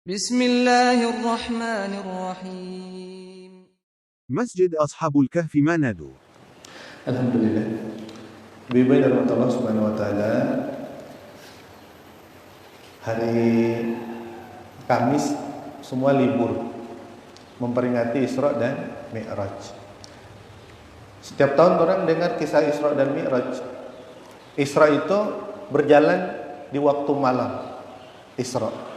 Bismillahirrahmanirrahim. مسجد أصحاب الكهف Manado. Alhamdulillah. Bimbingan dari Allah Subhanahu wa taala. Hari Kamis semua libur memperingati Isra dan Mi'raj. Setiap tahun orang dengar kisah Isra dan Mi'raj. Isra itu berjalan di waktu malam. Isra.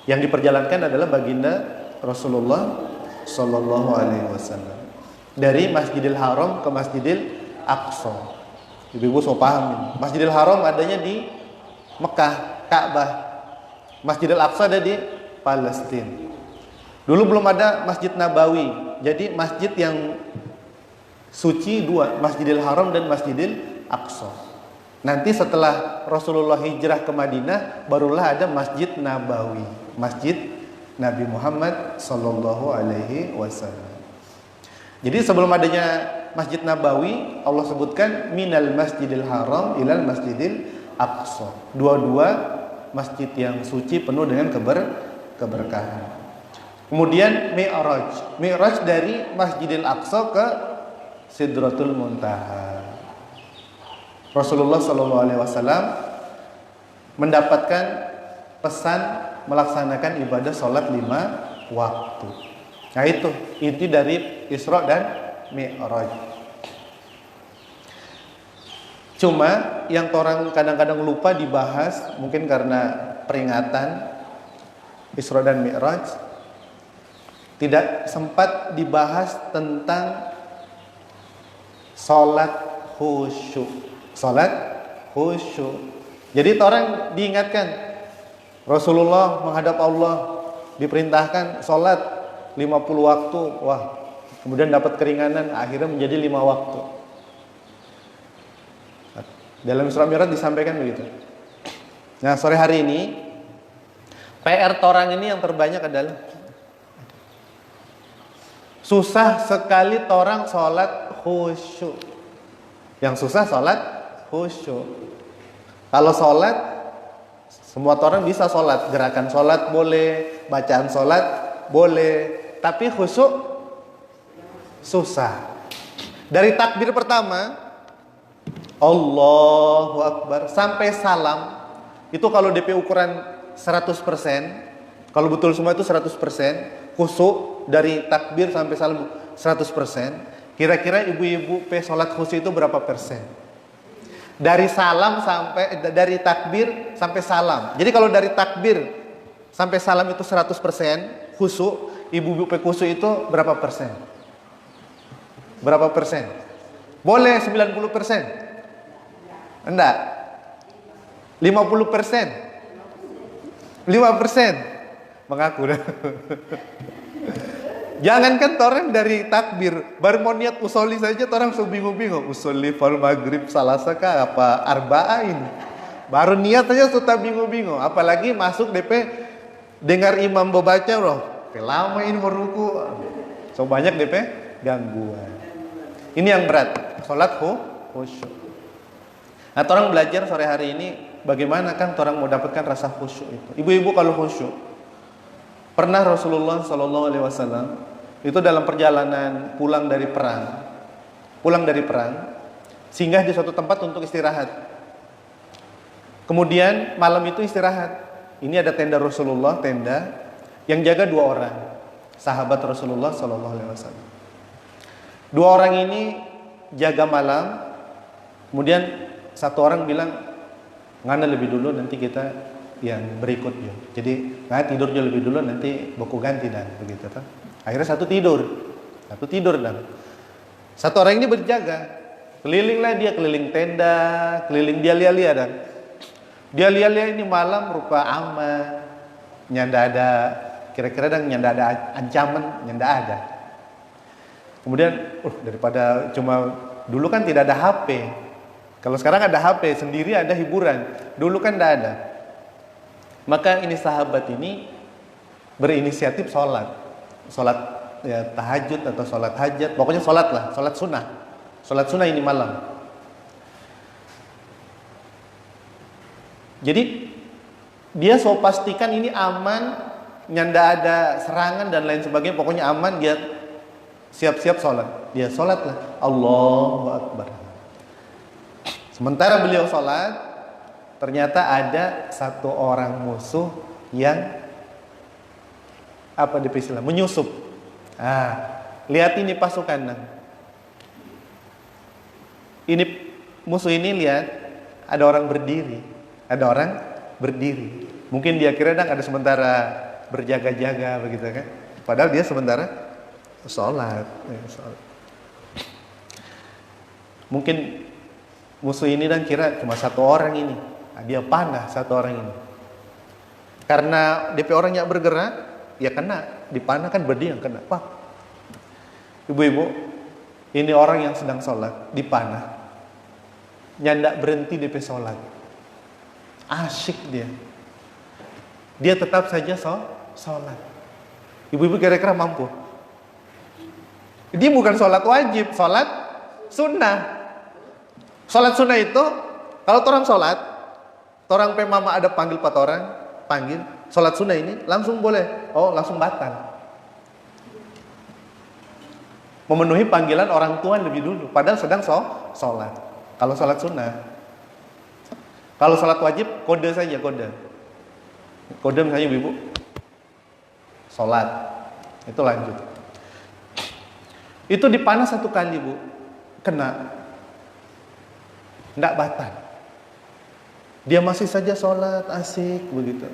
Yang diperjalankan adalah baginda Rasulullah sallallahu alaihi wasallam dari Masjidil Haram ke Masjidil Aqsa. Ibu-ibu so paham ini. Masjidil Haram adanya di Mekah, Ka'bah. Masjidil Aqsa ada di Palestina. Dulu belum ada Masjid Nabawi. Jadi masjid yang suci dua, Masjidil Haram dan Masjidil Aqsa. Nanti setelah Rasulullah hijrah ke Madinah, barulah ada Masjid Nabawi, Masjid Nabi Muhammad sallallahu alaihi wasallam. Jadi sebelum adanya Masjid Nabawi, Allah sebutkan minal Masjidil Haram ilal Masjidil Aqsa. Dua-dua masjid yang suci penuh dengan keberkahan. Kemudian Mi'raj. Mi'raj dari Masjidil Aqsa ke Sidratul Muntaha. Rasulullah sallallahu alaihi wasallam mendapatkan pesan melaksanakan ibadah sholat 5 waktu. Nah itu inti dari Isra dan Mi'raj. Cuma yang orang kadang-kadang lupa dibahas, mungkin karena peringatan Isra dan Mi'raj, tidak sempat dibahas tentang sholat khusyuk. Sholat khusyuk. Jadi orang diingatkan, Rasulullah menghadap Allah diperintahkan sholat 50 waktu. Wah, kemudian dapat keringanan, akhirnya menjadi 5 waktu. Dalam Isra Mi'raj disampaikan begitu. Nah, sore hari ini PR torang ini yang terbanyak adalah susah sekali torang sholat khusyuk. Yang susah sholat khusyuk. Kalau sholat, semua orang bisa sholat. Gerakan sholat boleh, bacaan sholat boleh, tapi khusyuk susah. Dari takbir pertama Allahu Akbar sampai salam, itu kalau DP ukuran 100%, kalau betul semua itu 100%, khusyuk dari takbir sampai salam 100%. Kira-kira ibu-ibu sholat khusyuk itu berapa persen? Dari salam sampai, dari takbir sampai salam. Jadi kalau dari takbir sampai salam itu 100% khusyuk, ibu-ibu khusyuk itu berapa persen? Berapa persen? Boleh 90%? Enggak. 50%? 5%? Mengaku dah. Jangankan orang dari takbir, baru mau niat usolli saja orang so bingung-bingung. Usolli fal maghrib salasa kah apa arba'ain. Baru niat saja sudah bingung-bingung. Apalagi masuk DP dengar imam membaca loh. Lama ini meruku. So banyak DP gangguan. Ini yang berat. Salat khusyuk. Nah, orang belajar sore hari ini bagaimana kan orang mau dapatkan rasa khusyuk itu. Ibu-ibu kalau khusyuk, pernah Rasulullah sallallahu alaihi wasallam itu dalam perjalanan pulang dari perang, singgah di suatu tempat untuk istirahat. Kemudian malam itu istirahat. Ini ada tenda Rasulullah, tenda yang jaga 2 orang, sahabat Rasulullah sallallahu alaihi wasallam. 2 orang ini jaga malam. Kemudian satu orang bilang, "Ngana lebih dulu, nanti kita yang berikut ya. Jadi ngana tidur juga lebih dulu, nanti boku ganti dan begitu kan." Akhirnya satu tidur dan satu orang ini berjaga, kelilinglah dia, keliling tenda, keliling dia lihat-lihat dan dia lihat-lihat ini malam rupa aman, nyanda ada kira-kira dan nyanda ada ancaman, nyanda ada. Kemudian daripada cuma dulu kan tidak ada HP, kalau sekarang ada HP sendiri, ada hiburan, dulu kan tidak ada. Maka ini sahabat ini berinisiatif sholat ya, tahajud atau sholat hajat, pokoknya sholat lah, sholat sunnah ini malam. Jadi Dia so pastikan ini aman, nyanda ada serangan dan lain sebagainya, pokoknya aman, dia siap-siap sholat. Dia sholatlah, Allahu Akbar. Sementara beliau sholat, ternyata ada satu orang musuh yang menyusup. Lihat ini pasukan. Ini musuh ini, lihat ada orang berdiri. Mungkin dia kira ada sementara berjaga-jaga begitu kan. Padahal dia sementara sholat. Mungkin musuh ini kira cuma satu orang ini. Dia panah satu orang ini. Karena DP orangnya bergerak, ya kena. Dipanah kan berdiri yang kena. Pak, ibu-ibu, ini orang yang sedang sholat, dipanah. Nyanda berhenti DP sholat. Asyik dia. Dia tetap saja sholat. Ibu-ibu kira-kira mampu? Dia bukan sholat wajib, sholat sunnah. Sholat sunnah itu, kalau orang sholat, orang mama ada panggil 4 orang, panggil, sholat sunnah ini langsung boleh, langsung batal. Memenuhi panggilan orang tua lebih dulu, padahal sedang sholat. Kalau sholat sunnah, kalau sholat wajib, kode saja, kode misalnya ibu sholat, itu lanjut. Itu dipanah 1 kali bu, kena, ndak batal. Dia masih saja sholat, asik begitu.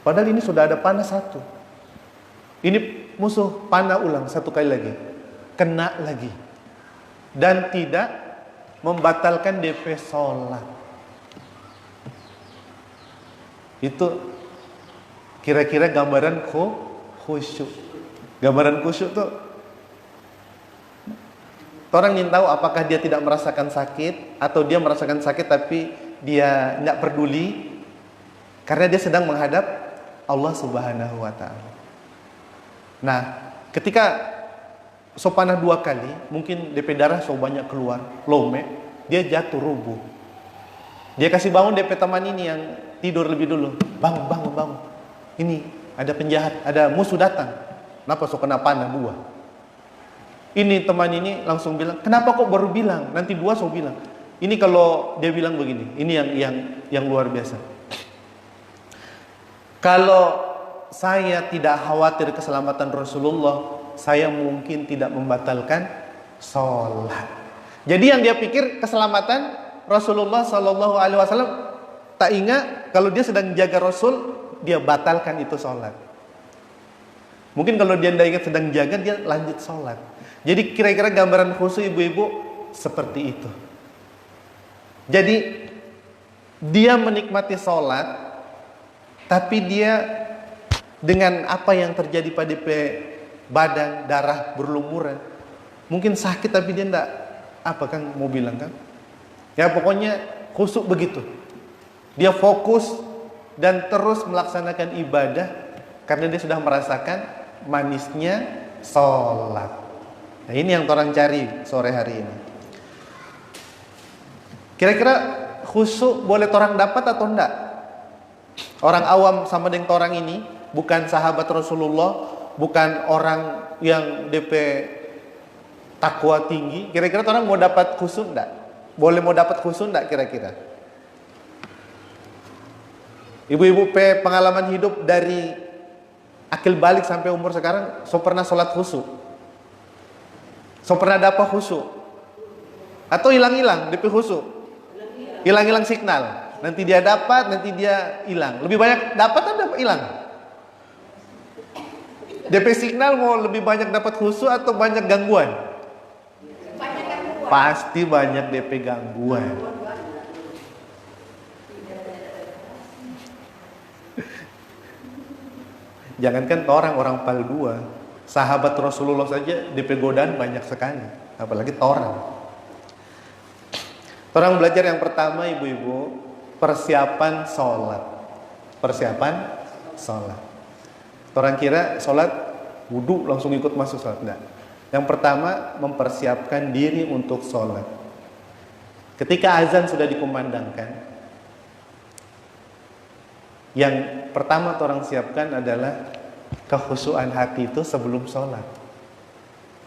Padahal ini sudah ada panah 1. Ini musuh panah ulang 1 kali lagi, kena lagi, dan tidak membatalkan DP sholat. Itu kira-kira gambaran khusyuk. Gambaran khusyuk tuh, orang ingin tahu apakah dia tidak merasakan sakit atau dia merasakan sakit tapi dia tidak peduli karena dia sedang menghadap Allah Subhanahu wa ta'ala. Nah, ketika so panah 2 kali, mungkin DP darah so banyak keluar, lome, dia jatuh rubuh. Dia kasih bangun DP teman ini yang tidur lebih dulu. Bangun. Ini ada penjahat, ada musuh datang. Kenapa so kena panah 2? Ini teman ini langsung bilang, kenapa kok baru bilang? Nanti 2 so bilang. Ini kalau dia bilang begini, ini yang luar biasa. Kalau saya tidak khawatir keselamatan Rasulullah, saya mungkin tidak membatalkan sholat. Jadi yang dia pikir keselamatan Rasulullah Sallallahu Alaihi Wasallam, tak ingat kalau dia sedang jaga Rasul, dia batalkan itu sholat. Mungkin kalau dia tidak ingat sedang jaga, dia lanjut sholat. Jadi kira-kira gambaran khusyuk ibu-ibu seperti itu. Jadi dia menikmati sholat, tapi dia dengan apa yang terjadi pada badan, darah berlumuran, mungkin sakit tapi dia tidak, apa kan mau bilang kan? Ya pokoknya khusyuk begitu. Dia fokus dan terus melaksanakan ibadah karena dia sudah merasakan manisnya sholat. Nah, ini yang orang cari sore hari ini. Kira-kira khusyuk boleh orang dapat atau enggak? Orang awam sama dengan orang ini, bukan sahabat Rasulullah, bukan orang yang DP takwa tinggi. Kira-kira orang mau dapat khusyuk enggak? Boleh mau dapat khusyuk enggak kira-kira? Ibu-ibu pengalaman hidup dari akil balik sampai umur sekarang, so pernah sholat khusyuk? So pernah dapat khusyuk? Atau hilang-hilang DP khusyuk? Hilang-hilang signal. Nanti dia dapat, nanti dia hilang. Lebih banyak dapat atau hilang? DP signal mau lebih banyak dapat khusyuk atau banyak gangguan? Banyak gangguan. Pasti banyak DP gangguan. Jangankan orang pal 2, sahabat Rasulullah saja DP godaan banyak sekali, apalagi orang. Orang belajar yang pertama ibu-ibu, persiapan sholat. Persiapan sholat. Orang kira sholat wudhu langsung ikut masuk sholat. Enggak. Yang pertama, mempersiapkan diri untuk sholat. Ketika azan sudah dikumandangkan, Yang pertama orang siapkan adalah kekhusyuan hati itu sebelum sholat.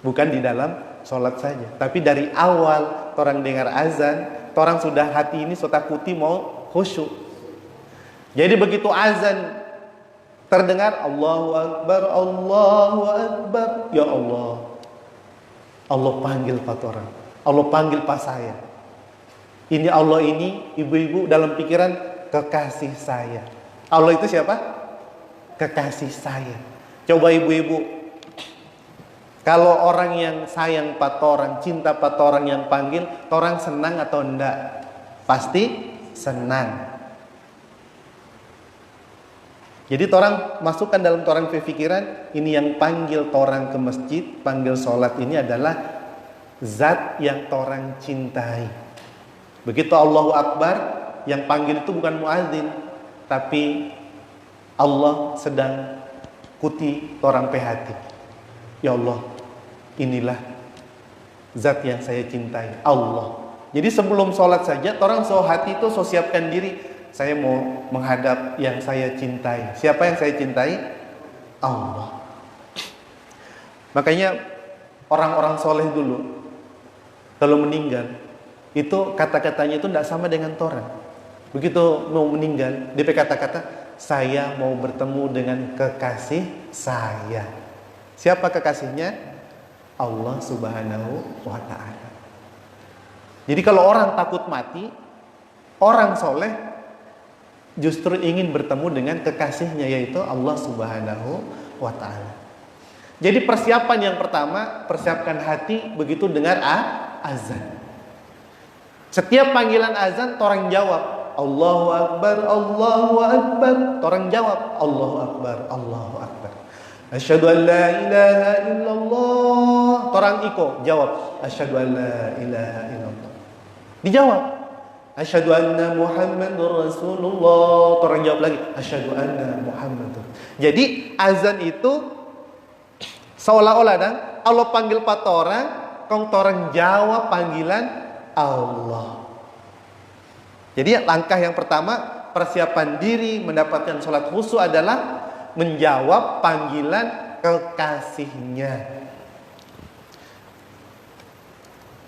Bukan di dalam sholat saja, tapi dari awal orang dengar azan, orang sudah hati ini sudah takuti mau khusyuk. Jadi begitu azan terdengar Allahu Akbar, Allahu Akbar, ya Allah, Allah panggil pak orang, Allah panggil pak saya. Ini Allah ini, ibu-ibu dalam pikiran kekasih saya. Allah itu siapa? Kekasih saya. Coba ibu-ibu, kalau orang yang sayang pat orang, cinta pat orang yang panggil, orang senang atau enggak? Pasti senang. Jadi orang masukkan dalam orang pikiran, ini yang panggil orang ke masjid, panggil sholat ini adalah zat yang orang cintai. Begitu Allahu Akbar, yang panggil itu bukan muadzin, tapi Allah sedang kuti orang hati. Ya Allah, inilah zat yang saya cintai, Allah. Jadi sebelum sholat saja, orang hati itu siapkan diri. Saya mau menghadap yang saya cintai. Siapa yang saya cintai? Allah. Makanya orang-orang soleh dulu kalau meninggal itu kata-katanya itu tidak sama dengan orang. Begitu mau meninggal, dia kata-kata saya mau bertemu dengan kekasih saya. Siapa kekasihnya? Allah Subhanahu wa ta'ala. Jadi kalau orang takut mati, orang soleh justru ingin bertemu dengan kekasihnya, yaitu Allah Subhanahu wa ta'ala. Jadi persiapan yang pertama, persiapkan hati begitu dengar azan. Setiap panggilan azan, orang jawab Allahu Akbar, Allahu Akbar. Orang jawab Allahu Akbar, Allahu Akbar. Asyhadu an la ilaha illallah. Orang iko jawab asyhadu an la ilaha illallah. Dijawab asyhadu anna Muhammadur Rasulullah. Orang jawab lagi asyhadu anna Muhammadur. Jadi azan itu seolah-olah dan Allah panggil pat orang, kong orang jawab panggilan Allah. Jadi langkah yang pertama, persiapan diri mendapatkan sholat khusyuk adalah menjawab panggilan kekasihnya.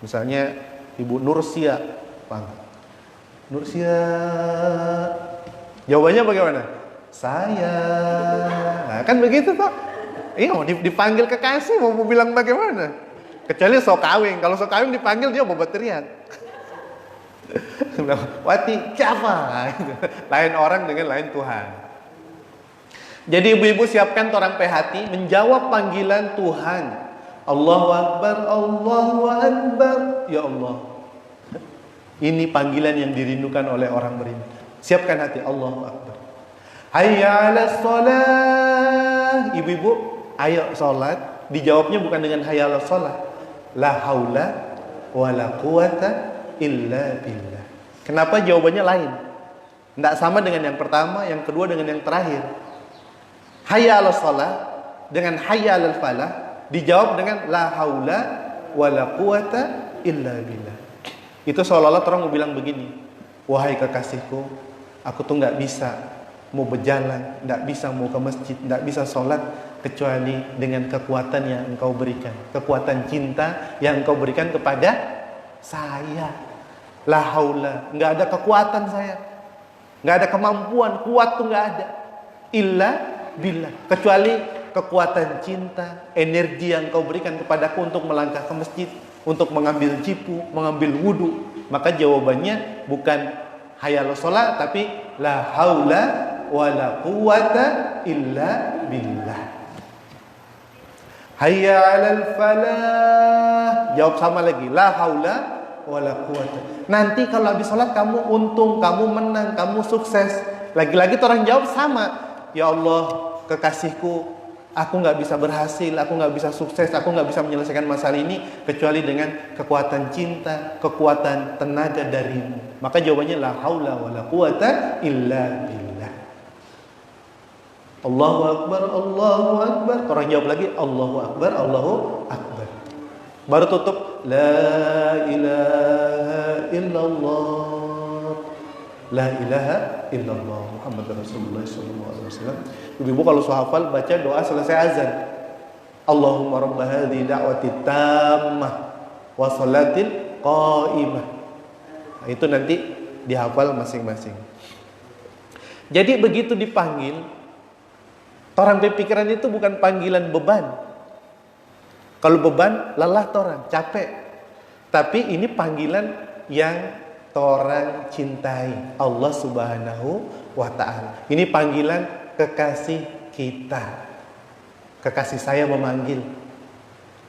Misalnya Ibu Nursia panggil, Nursia, jawabannya bagaimana? Saya. Nah, kan begitu toh. Iya, dipanggil kekasih mau bilang bagaimana? Kecuali sok kawin. Kalau sok kawin dipanggil dia mau berteriak. Wati siapa? Lain orang dengan lain Tuhan. Jadi ibu-ibu siapkan orang hati menjawab panggilan Tuhan. Allahu Akbar, Allahu Akbar. Ya Allah, ini panggilan yang dirindukan oleh orang beriman. Siapkan hati, Allahu Akbar. Hayya 'alas shalah. Ibu-ibu, ayo salat. Dijawabnya bukan dengan hayya 'alas shalah. La haula wala quwata illa billah. Kenapa jawabannya lain? Tidak sama dengan yang pertama, yang kedua dengan yang terakhir. Hayya 'alas shalah dengan hayya 'alal falah dijawab dengan la haula wala quwata illa billah. Itu seolah-olah orang mau bilang begini, wahai kekasihku, aku tuh nggak bisa mau berjalan, nggak bisa mau ke masjid, nggak bisa sholat kecuali dengan kekuatan yang engkau berikan, kekuatan cinta yang engkau berikan kepada saya. La haula, nggak ada kekuatan saya, nggak ada kemampuan, kuat tuh nggak ada. Illa billah, kecuali kekuatan cinta, energi yang engkau berikan kepadaku untuk melangkah ke masjid, untuk mengambil jipu, mengambil wudu. Maka jawabannya bukan hayya 'alas shalah, tapi la haula wala quwata illa billah. Hayya 'alal falah, jawab sama lagi, la haula wala quwata. Nanti kalau habis sholat kamu untung, kamu menang, kamu sukses. Lagi-lagi orang jawab sama, ya Allah kekasihku, aku nggak bisa berhasil, aku nggak bisa sukses, aku nggak bisa menyelesaikan masalah ini kecuali dengan kekuatan cinta, kekuatan tenaga darimu. Maka jawabannya la haula wala quwata illa billah. Allahu Akbar, Allahu Akbar. Orang jawab lagi Allahu Akbar, Allahu Akbar. Baru tutup la ilaha illallah. La ilaha illallah Muhammad Rasulullah sallallahu alaihi wasallam. Ibu-ibu kalau hafal baca doa selesai azan. Allahumma rabb hadhihi da'wati tammah wa salatil qaimah. Nah, itu nanti dihafal masing-masing. Jadi begitu dipanggil, orang berpikiran itu bukan panggilan beban. Kalau beban, lelah orang, capek. Tapi ini panggilan yang orang cintai, Allah Subhanahu wa ta'ala. Ini panggilan kekasih kita. Kekasih saya memanggil.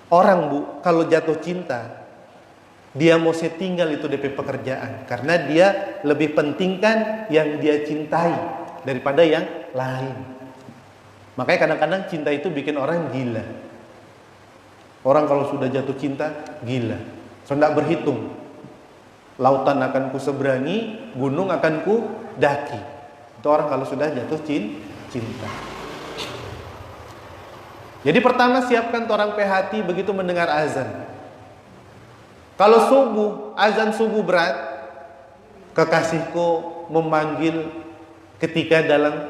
Orang Bu, kalau jatuh cinta, dia mau tinggal itu DP pekerjaan. Karena dia lebih pentingkan yang dia cintai daripada yang lain. Makanya kadang-kadang cinta itu bikin orang gila. Orang kalau sudah jatuh cinta, gila. So, tidak berhitung. Lautan akan ku seberangi, gunung akan ku daki. Itu orang kalau sudah jatuh cinta. Jadi pertama siapkan orang hati begitu mendengar azan. Kalau subuh, azan subuh berat, kekasihku memanggil ketika dalam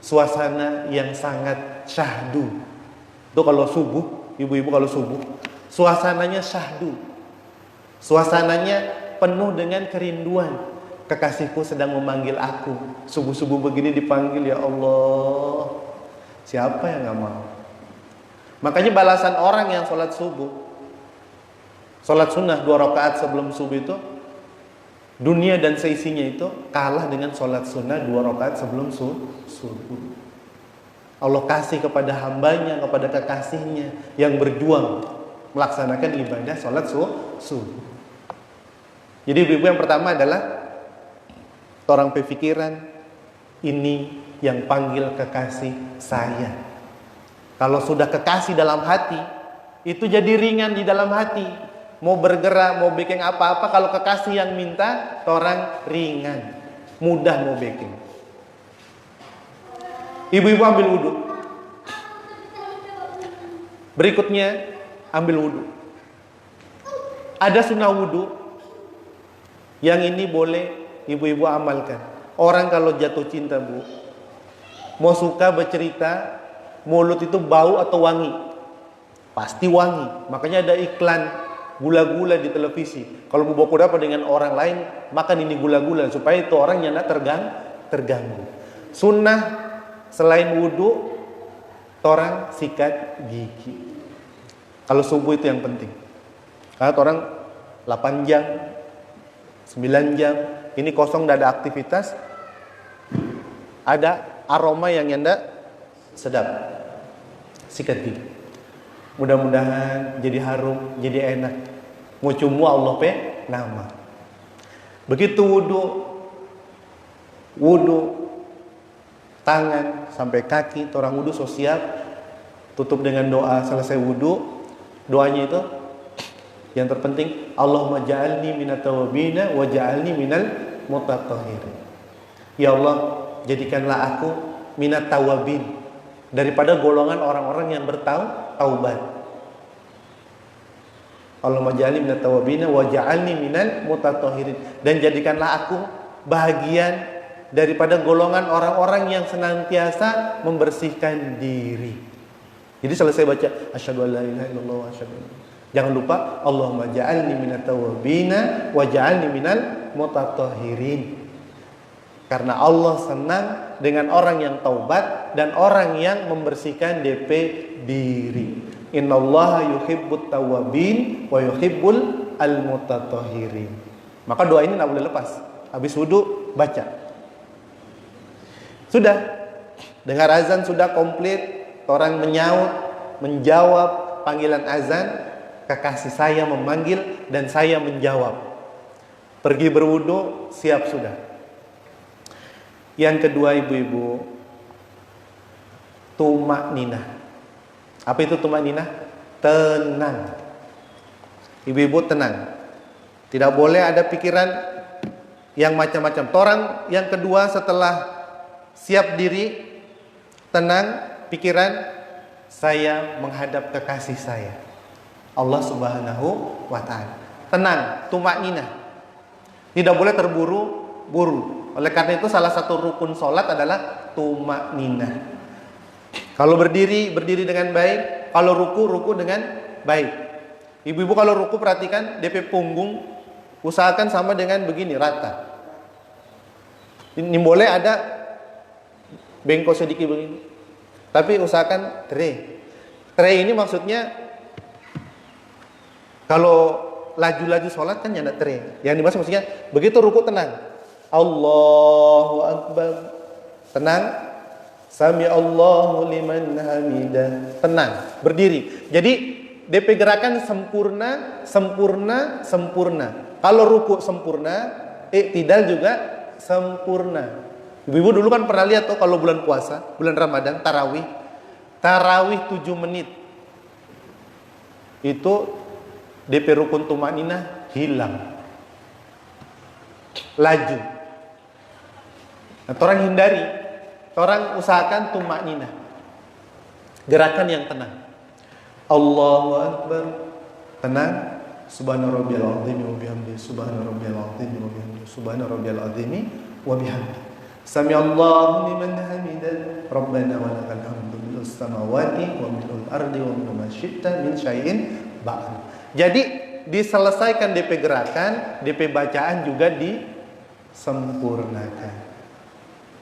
suasana yang sangat syahdu. Itu kalau subuh, ibu-ibu kalau subuh, suasananya syahdu. Suasananya penuh dengan kerinduan. Kekasihku sedang memanggil aku. Subuh-subuh begini dipanggil, ya Allah. Siapa yang gak mau? Makanya balasan orang yang sholat subuh, sholat sunnah 2 rakaat sebelum subuh itu, dunia dan seisinya itu kalah dengan sholat sunnah 2 rakaat sebelum subuh. Allah kasih kepada hambanya, kepada kekasihnya yang berjuang melaksanakan ibadah sholat subuh. Jadi ibu-ibu yang pertama adalah orang berpikiran, ini yang panggil kekasih saya. Kalau sudah kekasih dalam hati, itu jadi ringan di dalam hati. Mau bergerak, mau bikin apa-apa, kalau kekasih yang minta, orang ringan, mudah mau bikin. Ibu-ibu ambil wudhu. Berikutnya ambil wudhu. Ada sunnah wudhu. Yang ini boleh ibu-ibu amalkan. Orang kalau jatuh cinta Bu, mau suka bercerita, mulut itu bau atau wangi? Pasti wangi. Makanya ada iklan gula-gula di televisi. Kalau mau baku dapat dengan orang lain, makan ini gula-gula supaya itu orang yang terganggu. Sunnah selain wudhu, orang sikat gigi. Kalau subuh itu yang penting. Karena orang 8 jam, 9 jam, ini kosong, tidak ada aktivitas, ada aroma yang tidak sedap. Sikat gigi. Mudah-mudahan jadi harum, jadi enak. Mau cuma Allah nama. Begitu wudhu, tangan sampai kaki, orang wudhu so siap, tutup dengan doa selesai wudhu. Doanya itu yang terpenting, Allahumma ja'alni minat tawabina wa ja'alni minal mutatahhirin. Ya Allah, jadikanlah aku minat tawabin, daripada golongan orang-orang yang bertaubat. Allahumma ja'alni minat tawabina wa ja'alni minal mutatahhirin, dan jadikanlah aku bahagian daripada golongan orang-orang yang senantiasa membersihkan diri. Jadi selesai baca asyhadu an la ilaha illallah wa asyhadu anna, jangan lupa Allahumma ja'alni minat tawabina wa ja'alni minal mutatahhirin. Karena Allah senang dengan orang yang taubat dan orang yang membersihkan DP diri. Innallaha yuhibbut tawabin wa yuhibbul al-mutatahhirin. Maka doa ini tidak boleh lepas. Habis wudhu baca. Sudah dengar azan sudah komplit, orang menjawab panggilan azan, kekasih saya memanggil dan saya menjawab. Pergi berwudu, siap sudah. Yang kedua ibu-ibu, tumak ninah. Apa itu tumak ninah? Tenang. Ibu-ibu tenang. Tidak boleh ada pikiran yang macam-macam. Orang yang kedua setelah siap diri, tenang, pikiran, saya menghadap kekasih saya, Allah Subhanahu wa ta'ala. Tenang, tumak ninah. Tidak boleh terburu, buru-buru. Oleh karena itu salah satu rukun sholat adalah tumakninah. Kalau berdiri dengan baik, kalau ruku dengan baik. Ibu-ibu kalau ruku perhatikan DP punggung usahakan sama dengan begini, rata. Ini boleh ada bengkok sedikit begini. Tapi usahakan tray. Tray ini maksudnya kalau laju-laju sholat kan ada tray. Yang dimaksud maksudnya begitu ruku tenang. Allahu Akbar. Tenang. Sami Allahu liman hamidah. Tenang, berdiri. Jadi DP gerakan sempurna. Kalau ruku sempurna, iktidal juga sempurna. Ibu-ibu dulu kan pernah lihat tuh kalau bulan puasa, bulan Ramadan, tarawih 7 menit. Itu DP rukun tumakninah hilang. Laju. Nah, orang hindari. Orang usahakan tumakninah. Gerakan yang tenang. Allahu Akbar. Tenang. Subhana rabbiyal azim wa bihamdihi. Subhana rabbiyal azim wa bihamdihi. Subhana rabbiyal azim wa bihamdihi. Sami Allahu liman hamidah. Rabbana wa lakal hamdu mil'us samawati wa mil'ul ardi wa mil'u ma syi'ta min syai'in ba'd. Jadi diselesaikan DP gerakan, DP bacaan juga disempurnakan.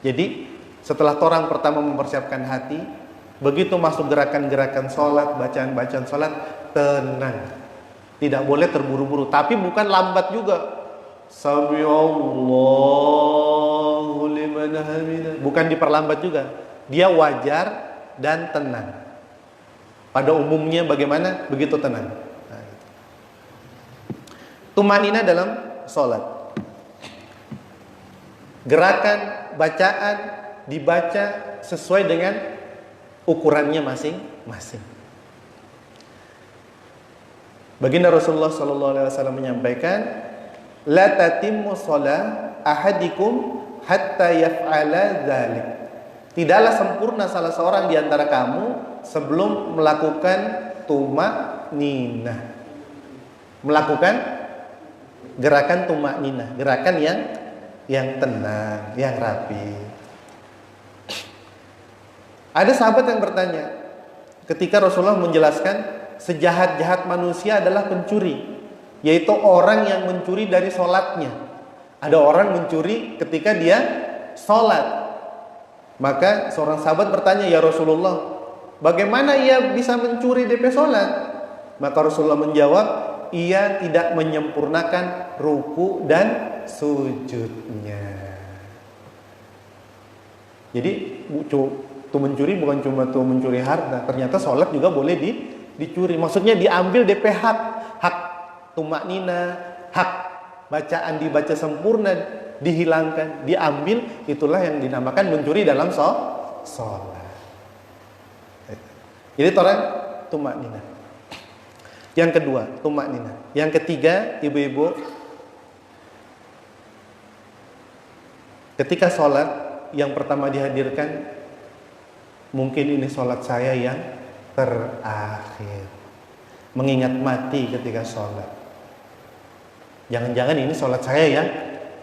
Jadi setelah orang pertama mempersiapkan hati, begitu masuk gerakan-gerakan sholat, bacaan-bacaan sholat, tenang. Tidak boleh terburu-buru, tapi bukan lambat juga. Sami Allahu liman hamidah. Bukan diperlambat juga. Dia wajar dan tenang. Pada umumnya bagaimana? Begitu tenang. Nah, gitu. Tumanina dalam sholat. Gerakan, bacaan dibaca sesuai dengan ukurannya masing-masing. Baginda Rasulullah SAW menyampaikan, la tatimmu shalah ahadikum hatta yaf'ala dzalik. Tidaklah sempurna salah seorang di antara kamu sebelum melakukan tumakninah. Melakukan gerakan tumakninah, gerakan yang tenang, yang rapi. Ada sahabat yang bertanya ketika Rasulullah menjelaskan sejahat-jahat manusia adalah pencuri, yaitu orang yang mencuri dari sholatnya. Ada orang mencuri ketika dia sholat. Maka seorang sahabat bertanya, ya Rasulullah, bagaimana ia bisa mencuri DP sholat? Maka Rasulullah menjawab, ia tidak menyempurnakan ruku dan sujudnya. Jadi tuh mencuri bukan cuma tuh mencuri harta, ternyata sholat juga boleh dicuri. Maksudnya diambil DP hak tumaknina, hak bacaan dibaca sempurna dihilangkan, diambil, itulah yang dinamakan mencuri dalam sholat. Jadi orang tumaknina. Yang kedua, tumaknina. Yang ketiga, ibu-ibu, ketika sholat yang pertama dihadirkan, mungkin ini sholat saya yang terakhir. Mengingat mati ketika sholat. Jangan-jangan ini sholat saya yang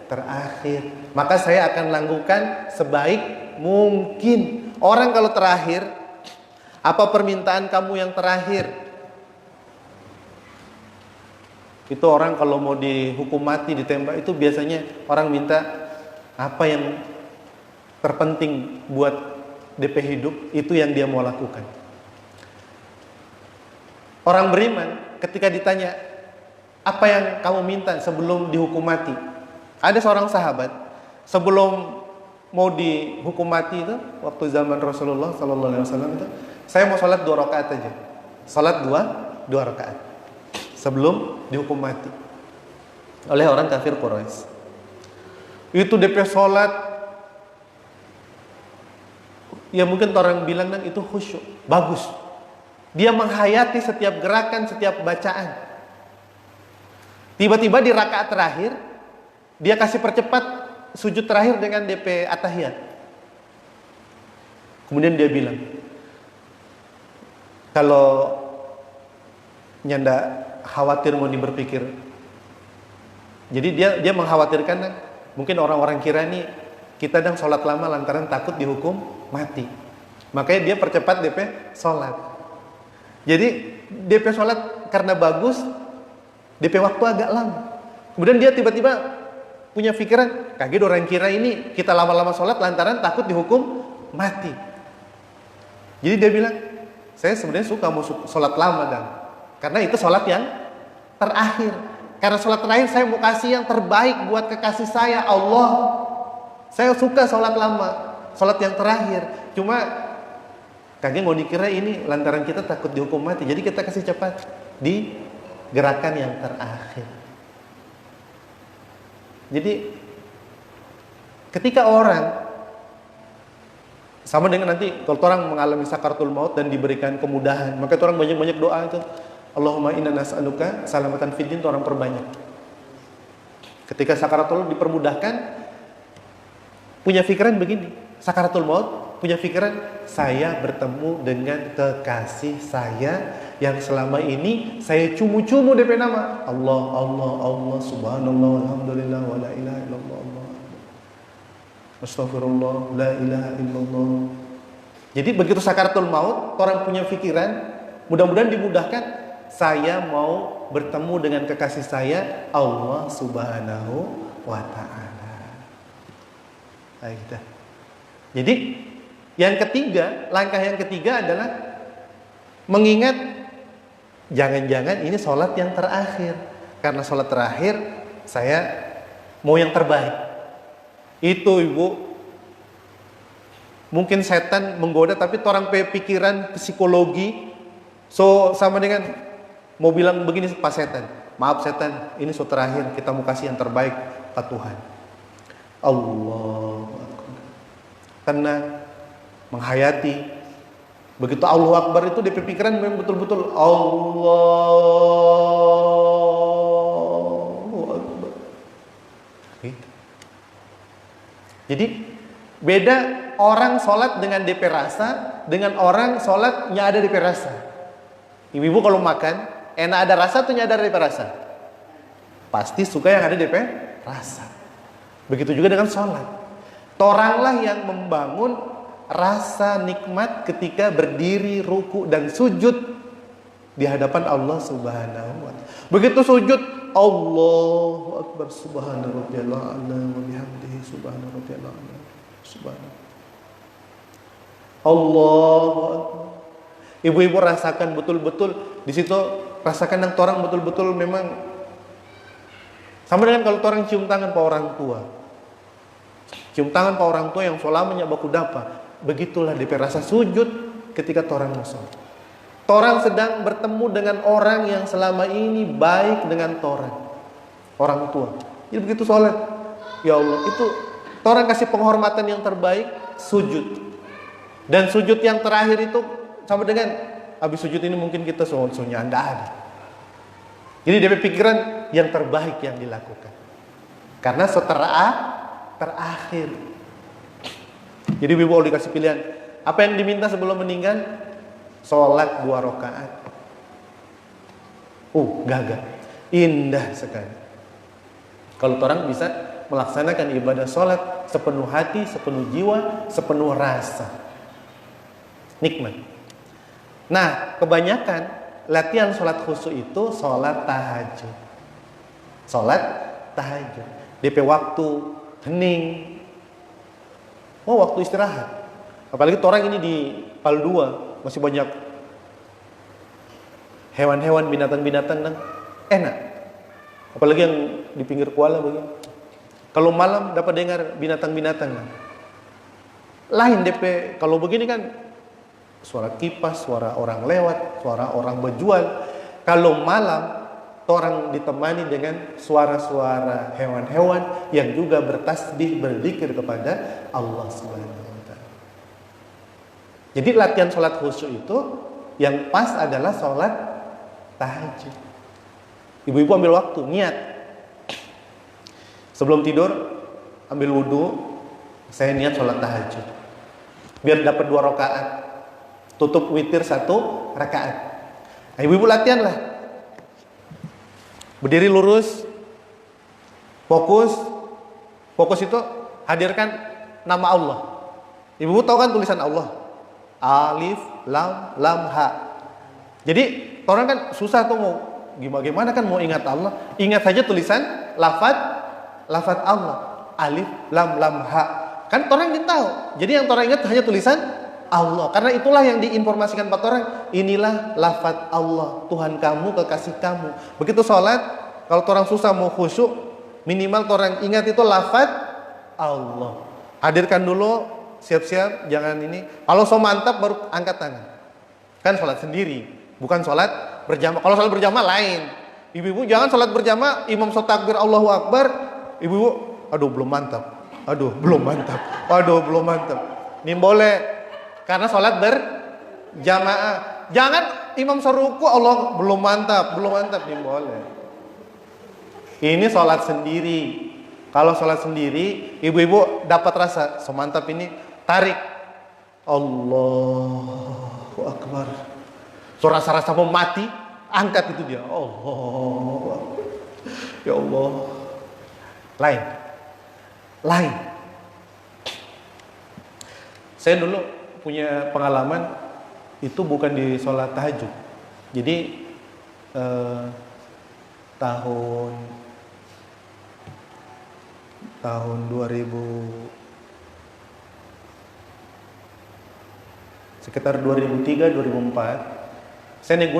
terakhir. Maka saya akan lakukan sebaik mungkin. Orang kalau terakhir, apa permintaan kamu yang terakhir? Itu orang kalau mau dihukum mati, ditembak, itu biasanya orang minta apa yang terpenting buat DP hidup, itu yang dia mau lakukan. Orang beriman ketika ditanya, apa yang kamu minta sebelum dihukum mati? Ada seorang sahabat sebelum mau dihukum mati itu, waktu zaman Rasulullah SAW itu, saya mau sholat 2 rakaat aja. Sholat 2 rakaat sebelum dihukum mati oleh orang kafir Quraisy. Itu DP sholat, ya mungkin orang bilang kan itu khusyuk, bagus. Dia menghayati setiap gerakan, setiap bacaan. Tiba-tiba di rakaat terakhir, dia kasih percepat sujud terakhir dengan DP atahiyat. Kemudian dia bilang, kalau nyanda khawatir mau berpikir. Jadi dia mengkhawatirkan Mungkin orang-orang kira nih kita sedang sholat lama lantaran takut dihukum mati. Makanya dia percepat DP sholat. Jadi DP sholat karena bagus, DP waktu agak lama. Kemudian dia tiba-tiba punya pikiran, kaget orang kira ini kita lama-lama sholat lantaran takut dihukum mati. Jadi dia bilang, saya sebenarnya suka mau sholat lama dan karena itu sholat yang terakhir. Karena sholat terakhir saya mau kasih yang terbaik buat kekasih saya Allah. Saya suka sholat lama, sholat yang terakhir. Cuma kaget mau dikira ini lantaran kita takut dihukum mati. Jadi kita kasih cepat di gerakan yang terakhir. Jadi ketika orang sama dengan nanti kalau orang mengalami sakaratul maut dan diberikan kemudahan, maka orang banyak-banyak doa itu. Allahumma inna nas'aluka salamatan fid din, orang perbanyak. Ketika sakaratul dipermudahkan, punya pikiran begini, sakaratul maut punya pikiran, saya bertemu dengan kekasih saya yang selama ini saya cumu-cumu DP nama Allah, Allah, Allah, subhanallah, alhamdulillah, wa la ilaha illallah, Allah, astagfirullah, la ilaha illallah. Jadi begitu sakaratul maut, orang punya pikiran, mudah-mudahan dimudahkan, saya mau bertemu dengan kekasih saya Allah subhanahu wa ta'ala. Jadi yang ketiga, langkah yang ketiga adalah mengingat jangan-jangan ini sholat yang terakhir. Karena sholat terakhir saya mau yang terbaik. Itu ibu, mungkin setan menggoda, tapi orang pikiran psikologi, so sama dengan mau bilang begini pas setan, maaf setan, ini so terakhir, kita mau kasih yang terbaik ke Tuhan. Allah tenang, menghayati. Begitu Allahu Akbar itu DP pikiran memang betul-betul Allahu Akbar. Gitu. Jadi beda orang sholat dengan DP rasa dengan orang sholatnya ada DP rasa. Ibu-ibu kalau makan enak ada rasa atau nyadar DP rasa? Pasti suka yang ada DP rasa. Begitu juga dengan sholat. Toranglah yang membangun rasa nikmat ketika berdiri, ruku dan sujud di hadapan Allah Subhanahu wa ta'ala. Begitu sujud, Allahu Akbar, subhana rabbiyal a'la wa bihamdihi subhana rabbiyal a'la. Subhana. Allahu Akbar. Ibu-ibu rasakan betul-betul di situ, rasakan yang orang betul-betul memang sama dengan kalau orang cium tangan pak orang tua. Cium tangan pak orang tua yang selamanya baku dapa. Begitulah DP rasa sujud ketika orang sholat. Orang sedang bertemu dengan orang yang selama ini baik dengan orang tua. Jadi begitu sholat, ya Allah, itu orang kasih penghormatan yang terbaik, sujud. Dan sujud yang terakhir itu sama dengan habis sujud ini mungkin kita sunyi anda ada. Jadi DP pikiran yang terbaik yang dilakukan. Karena setelah terakhir. Jadi ibu kalau dikasih pilihan, apa yang diminta sebelum meninggal? Sholat 2 rakaat. Gagah, indah sekali. Kalau orang bisa melaksanakan ibadah sholat sepenuh hati, sepenuh jiwa, sepenuh rasa, nikmat. Nah, kebanyakan latihan sholat khusyuk itu sholat tahajud. Sholat tahajud. DP waktu hening. Waktu istirahat. Apalagi orang ini di Pal 2 masih banyak hewan-hewan, binatang-binatang dan enak. Apalagi yang di pinggir kuala begini. Kalau malam dapat dengar binatang-binatang. Lain DP kalau begini kan suara kipas, suara orang lewat, suara orang berjual. Kalau malam orang ditemani dengan suara-suara hewan-hewan yang juga bertasbih, berzikir kepada Allah Subhanahu wa ta'ala. Jadi latihan sholat khusyuk itu yang pas adalah sholat tahajud. Ibu-ibu ambil waktu, niat. Sebelum tidur, ambil wudhu, saya niat sholat tahajud. Biar dapat 2 rakaat. Tutup witir 1 rakaat. Nah, ibu-ibu latihan lah. Berdiri lurus, fokus, Fokus itu hadirkan nama Allah. Ibu tahu kan tulisan Allah? Alif, lam, lam, ha. Jadi orang kan susah tuh mau gimana kan mau ingat Allah. Ingat saja tulisan lafaz Allah. Alif, lam, lam, ha. Kan orang ingin tahu. Jadi yang orang ingat hanya tulisan Allah. Karena itulah yang diinformasikan pada orang. Inilah lafaz Allah, Tuhan kamu, kekasih kamu. Begitu sholat, kalau orang susah mau khusyuk, minimal orang ingat itu lafaz Allah. Hadirkan dulu, siap-siap, jangan ini. Kalau so mantap baru angkat tangan. Kan sholat sendiri, bukan sholat berjamaah. Kalau sholat berjamaah lain. Ibu-ibu jangan sholat berjamaah, imam so takbir Allahu Akbar. Ibu-ibu, aduh belum mantap. Aduh belum mantap. Aduh belum mantap. Ini boleh. Karena sholat berjamaah. Jangan imam seruku Allah belum mantap. Ini boleh. Ini sholat sendiri. Kalau sholat sendiri, ibu-ibu dapat rasa semantap ini, tarik. Allahu Akbar. So rasa-rasa mau mati, angkat itu dia. Allah. Ya Allah. Lain. Saya dulu punya pengalaman itu bukan di sholat tahajud. Jadi tahun 2000 sekitar 2003 2004 saya naik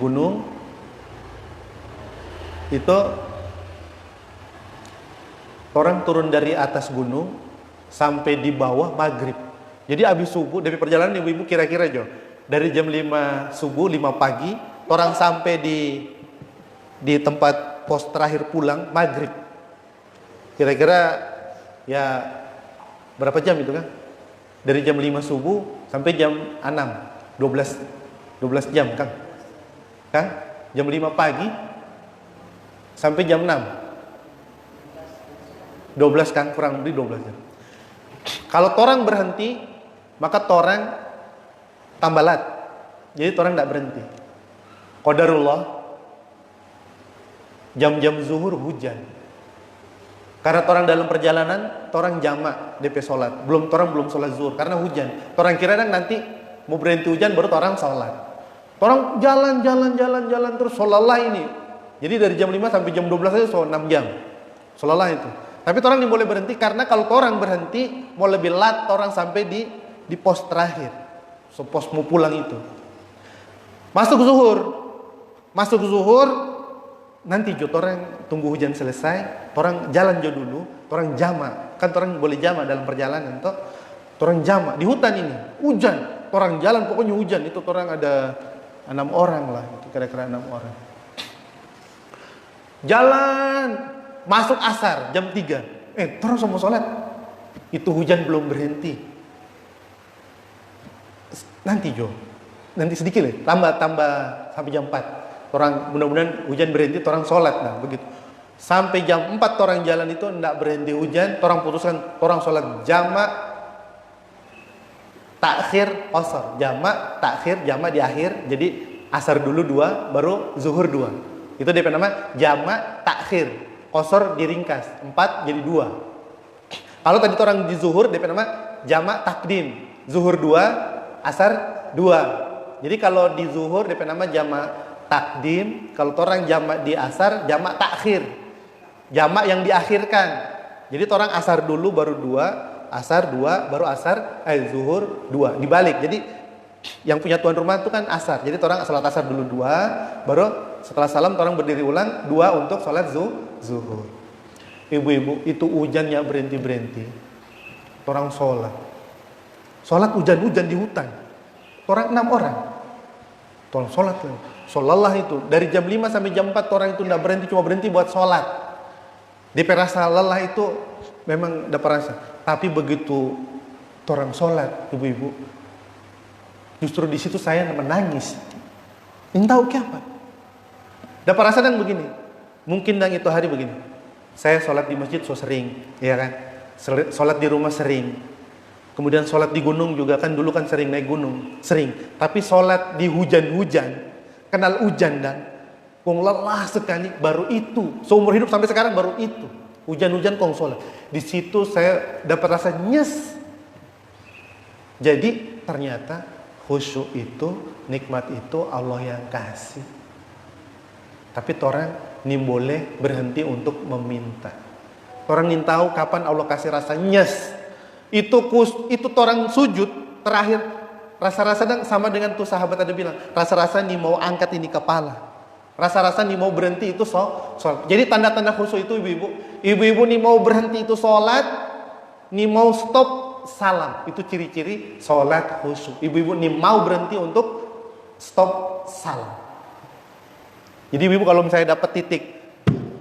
gunung itu orang turun dari atas gunung sampai di bawah maghrib. Jadi habis subuh dari perjalanan ibu-ibu kira-kira dari jam 5 subuh 5 pagi orang sampai di tempat pos terakhir pulang maghrib. Kira-kira ya berapa jam itu kan? Dari jam 5 subuh sampai jam 6 12 jam kan? Jam 5 pagi sampai jam 6 12 kan, kurang lebih 12 jam. Kalau torang berhenti maka torang tambalat. Jadi torang tidak berhenti. Qadarullah jam-jam zuhur hujan. Karena orang dalam perjalanan, orang jamak DP sholat. Orang belum sholat zuhur karena hujan. Orang kira nanti mau berhenti hujan baru orang sholat. Orang jalan terus sholatlah ini. Jadi dari jam 5 sampai jam 12 aja 6 jam. Sholatlah itu. Tapi orang yang boleh berhenti karena kalau orang berhenti mau lebih lat orang sampai di pos terakhir. So, pos mau pulang itu. Masuk zuhur nanti orang tunggu hujan selesai, orang jalan dulu, orang jamak. Kan orang boleh jamak dalam perjalanan toh. Orang jamak di hutan ini, hujan. Orang jalan pokoknya hujan. Itu orang ada 6 orang lah, itu kira-kira 6 orang. Jalan masuk asar jam 3. Terus mau sholat. Itu hujan belum berhenti. Nanti sedikit lah, tambah sampai jam 4. Orang mudah-mudahan hujan berhenti, orang sholat. Nah begitu. Sampai jam 4 orang jalan itu tidak berhenti hujan. Orang putuskan, orang sholat jamak, takhir, qasar. Jamak, takhir, jamak di akhir. Jadi asar dulu 2, baru zuhur 2. Itu dia nama jamak, takhir. Qasar diringkas, 4 jadi 2. Kalau tadi orang di zuhur, dia nama jamak takdim. Zuhur 2, asar 2. Jadi kalau di zuhur, dia nama jamak takdim. Kalau orang jamak di asar, jamak takhir. Jamak yang diakhirkan. Jadi orang asar dulu baru 2, asar 2, baru zuhur 2. Dibalik. Jadi yang punya tuan rumah itu kan asar. Jadi orang salat asar dulu 2, baru setelah salam orang berdiri ulang 2 untuk salat zuhur. Ibu-ibu itu hujannya berhenti-berhenti. Orang sholat hujan-hujan di hutan. Orang 6 orang. Tolong sholat. Sholatlah itu. Dari jam 5 sampai jam 4 orang itu tidak berhenti. Cuma berhenti buat sholat. Di perasa lelah itu memang dapat rasa. Tapi begitu orang sholat, ibu-ibu, justru di situ saya menangis. Ini tahu apa? Dapat rasa dan begini. Mungkin dan itu hari begini. Saya sholat di masjid sering, ya kan? Sholat di rumah sering. Kemudian sholat di gunung juga kan dulu kan sering naik gunung, sering. Tapi sholat di hujan-hujan, kenal hujan dan kong lelah sekali, baru itu. Seumur hidup sampai sekarang baru itu. Hujan-hujan kong sholat. Di situ saya dapat rasa nyes. Jadi ternyata khusyuk itu, nikmat itu Allah yang kasih. Tapi orang ini boleh berhenti untuk meminta. Orang ingin tahu kapan Allah kasih rasa nyes. Itu orang sujud terakhir rasa-rasa sama dengan tuh sahabat ada bilang, rasa-rasa nih mau angkat ini kepala. Rasa-rasa nih mau berhenti itu sholat. Jadi tanda-tanda khusyuk itu ibu-ibu nih mau berhenti itu sholat, nih mau stop salam, itu ciri-ciri sholat khusyuk. Ibu-ibu nih mau berhenti untuk stop salam. Jadi ibu-ibu kalau misalnya dapat titik,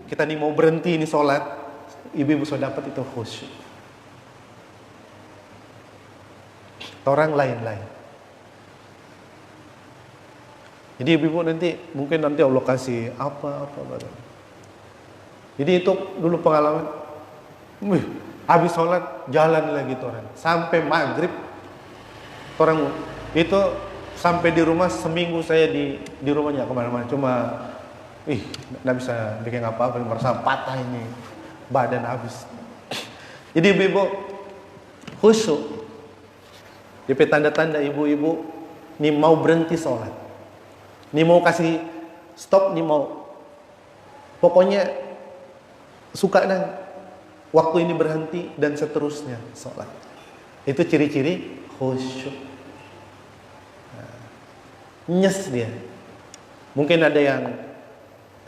kita nih mau berhenti ini sholat, ibu-ibu sudah dapat itu khusyuk. Orang lain-lain. Jadi ibu-ibu mungkin nanti Allah kasih apa. Jadi itu dulu pengalaman. Habis sholat jalan lagi orang sampai maghrib. Orang itu sampai di rumah seminggu saya di rumahnya kemana-mana. Cuma nggak bisa bikin apa-apa, merasa patah ini badan habis. Jadi ibu-ibu khusyuk. DP tanda-tanda ibu-ibu nih mau berhenti sholat, nih mau kasih stop, nih mau pokoknya suka dan waktu ini berhenti dan seterusnya sholat. Itu ciri-ciri khusyuk. Nyes dia. Mungkin ada yang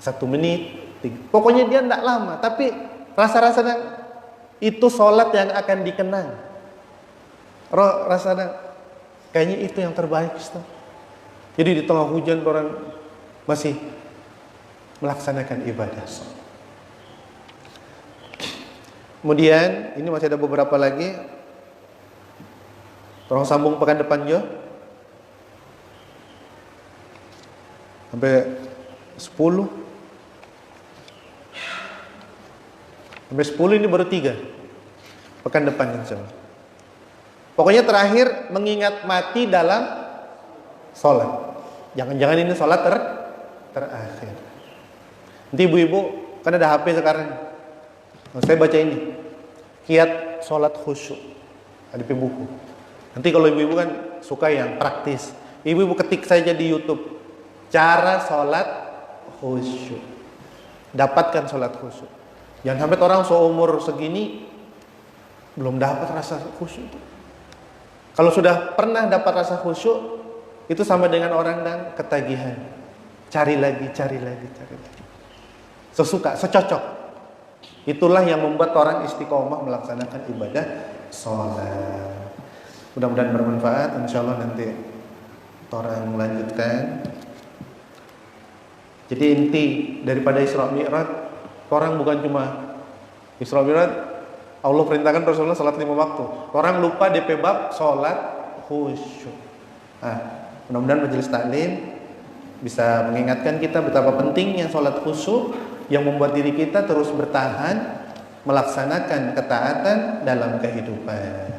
1 menit, 3. Pokoknya dia tidak lama, tapi rasa-rasa itu sholat yang akan dikenang. Rasanya kayaknya itu yang terbaik, Ustaz. Jadi di tengah hujan orang masih melaksanakan ibadah sholat. Kemudian ini masih ada beberapa lagi. Tolong sambung pekan depan jo. Sampai 10. Sampai 10 ini baru 3. Pekan depan insyaallah. Pokoknya terakhir mengingat mati dalam sholat. Jangan-jangan ini sholat terakhir. Nanti ibu-ibu kan ada HP sekarang. Saya baca ini kiat sholat khusyuk, ada di buku. Nanti kalau ibu-ibu kan suka yang praktis, ibu-ibu ketik saja di YouTube cara sholat khusyuk, dapatkan sholat khusyuk. Jangan sampai orang seumur segini belum dapat rasa khusyuk. Kalau sudah pernah dapat rasa khusyuk, itu sama dengan orang yang ketagihan. Cari lagi. Sesuka, secocok. Itulah yang membuat orang istiqomah melaksanakan ibadah sholat. Mudah-mudahan bermanfaat. Insyaallah nanti orang melanjutkan. Jadi inti daripada Isra Mi'raj, orang bukan cuma Isra Mi'raj, Allah perintahkan Rasulullah salat 5 waktu. Orang lupa DP bab salat khusyuk. Mudah-mudahan majelis taklim bisa mengingatkan kita betapa pentingnya salat khusyuk yang membuat diri kita terus bertahan melaksanakan ketaatan dalam kehidupan.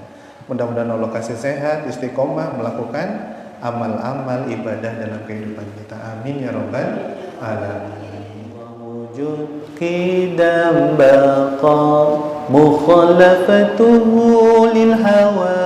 Mudah-mudahan Allah kasih sehat, istiqomah melakukan amal-amal ibadah dalam kehidupan kita. Amin ya rabbal alamin. Wujud qidam baqa mukhalafatuhu lil hawa